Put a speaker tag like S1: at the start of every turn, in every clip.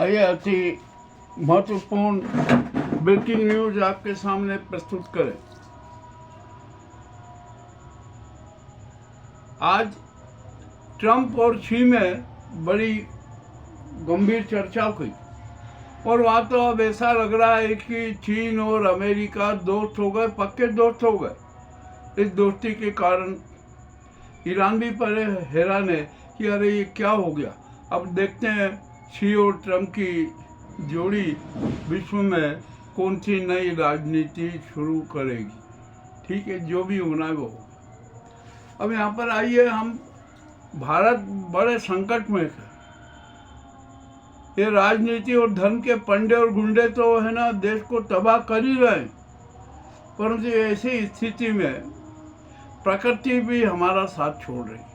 S1: आइए अति महत्वपूर्ण ब्रेकिंग न्यूज आपके सामने प्रस्तुत करें। आज ट्रंप और शी में बड़ी गंभीर चर्चा हुई और वहाँ तो अब ऐसा लग रहा है कि चीन और अमेरिका दोस्त हो गए, पक्के दोस्त हो गए। इस दोस्ती के कारण ईरान भी पहले हैरान है कि अरे ये क्या हो गया। अब देखते हैं शी और ट्रंप की जोड़ी विश्व में कौन सी नई राजनीति शुरू करेगी। ठीक है, जो भी होना है वो होगा। अब यहाँ पर आइए, हम भारत बड़े संकट में है। ये राजनीति और धर्म के पंडे और गुंडे तो है ना, देश को तबाह कर ही रहे हैं, परंतु ऐसी स्थिति में प्रकृति भी हमारा साथ छोड़ रही है।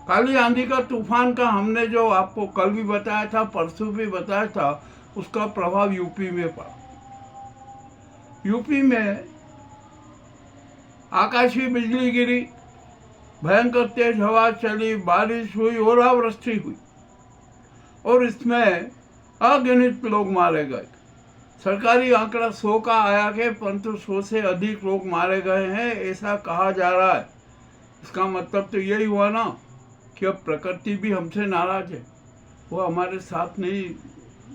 S1: काली आंधी का तूफान का हमने जो आपको कल भी बताया था, परसों भी बताया था, उसका प्रभाव यूपी में पड़ा। यूपी में आकाशीय बिजली गिरी, भयंकर तेज हवा चली, बारिश हुई, ओलावृष्टि हुई और इसमें अगिनत लोग मारे गए। सरकारी आंकड़ा 100 का आया है, परंतु 100 से अधिक लोग मारे गए हैं, ऐसा कहा जा रहा है। इसका मतलब तो यही हुआ ना कि अब प्रकृति भी हमसे नाराज है, वो हमारे साथ नहीं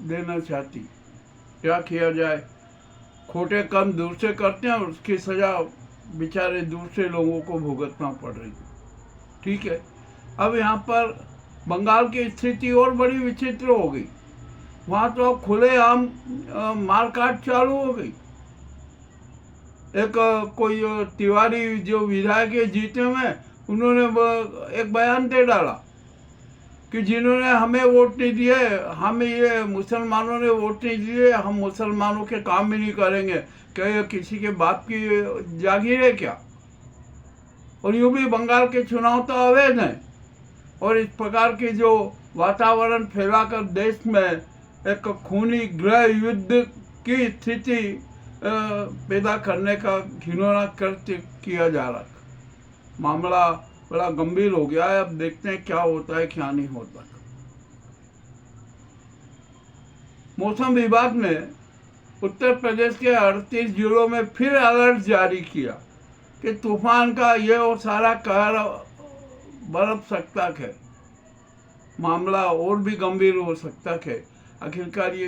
S1: देना चाहती। क्या किया जाए, खोटे काम दूर से करते हैं और उसकी सजा बेचारे दूसरे लोगों को भुगतना पड़ रही है। ठीक है, अब यहाँ पर बंगाल की स्थिति और बड़ी विचित्र हो गई। वहाँ तो अब खुलेआम मारकाट चालू हो गई। एक कोई तिवारी जो विधायक जीते में, उन्होंने एक बयान दे डाला कि जिन्होंने हमें वोट नहीं दिए, हम ये मुसलमानों ने वोट नहीं दिए, हम मुसलमानों के काम भी नहीं करेंगे। क्या ये किसी के बाप की जागीर है क्या? और यूं भी बंगाल के चुनाव तो अवैध हैं और इस प्रकार की जो वातावरण फैलाकर देश में एक खूनी गृह युद्ध की स्थिति पैदा करने का घिनौना कृत्य किया जा रहा है। मामला बड़ा गंभीर हो गया है। अब देखते हैं क्या होता है, क्या नहीं होता। मौसम विभाग ने उत्तर प्रदेश के 38 जिलों में फिर अलर्ट जारी किया कि तूफान का ये और सारा कहर बरप सकता है। मामला और भी गंभीर हो सकता है। आखिरकार ये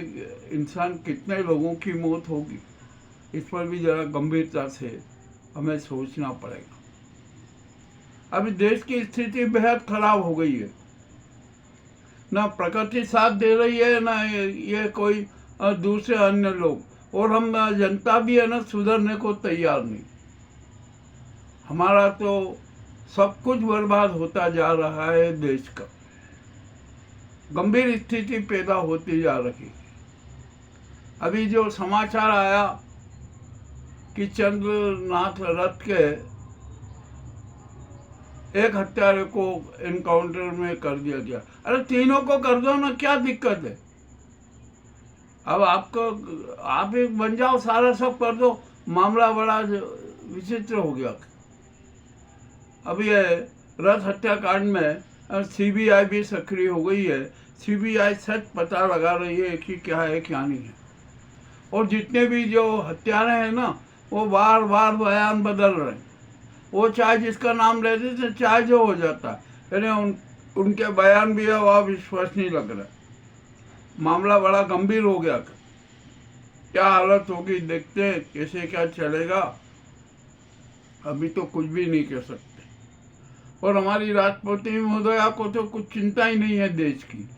S1: इंसान कितने लोगों की मौत होगी, इस पर भी जरा गंभीरता से हमें सोचना पड़ेगा। अभी देश की स्थिति बेहद खराब हो गई है। ना प्रकृति साथ दे रही है, ना ये कोई दूसरे अन्य लोग, और हम जनता भी है ना सुधरने को तैयार नहीं। हमारा तो सब कुछ बर्बाद होता जा रहा है। देश का गंभीर स्थिति पैदा होती जा रही है। अभी जो समाचार आया कि चंद्रनाथ रथ के एक हत्यारे को एनकाउंटर में कर दिया गया। अरे तीनों को कर दो ना, क्या दिक्कत है? अब आप एक बन जाओ, सारा सब कर दो, मामला बड़ा विचित्र हो गया। अब ये रथ हत्याकांड में सीबीआई भी सक्रिय हो गई है। सीबीआई सच पता लगा रही है कि क्या है क्या नहीं है। और जितने भी जो हत्यारे हैं ना, वो बार बार बयान बदल रहे हैं। वो चाहे जिसका नाम लेते थे, चाहे जो हो जाता है, यानी उनके बयान भी है, वह विश्वसनीय लग रहा है। मामला बड़ा गंभीर हो गया। क्या हालत होगी, देखते हैं कैसे क्या चलेगा। अभी तो कुछ भी नहीं कह सकते। और हमारी राष्ट्रपति महोदया को तो कुछ चिंता ही नहीं है देश की।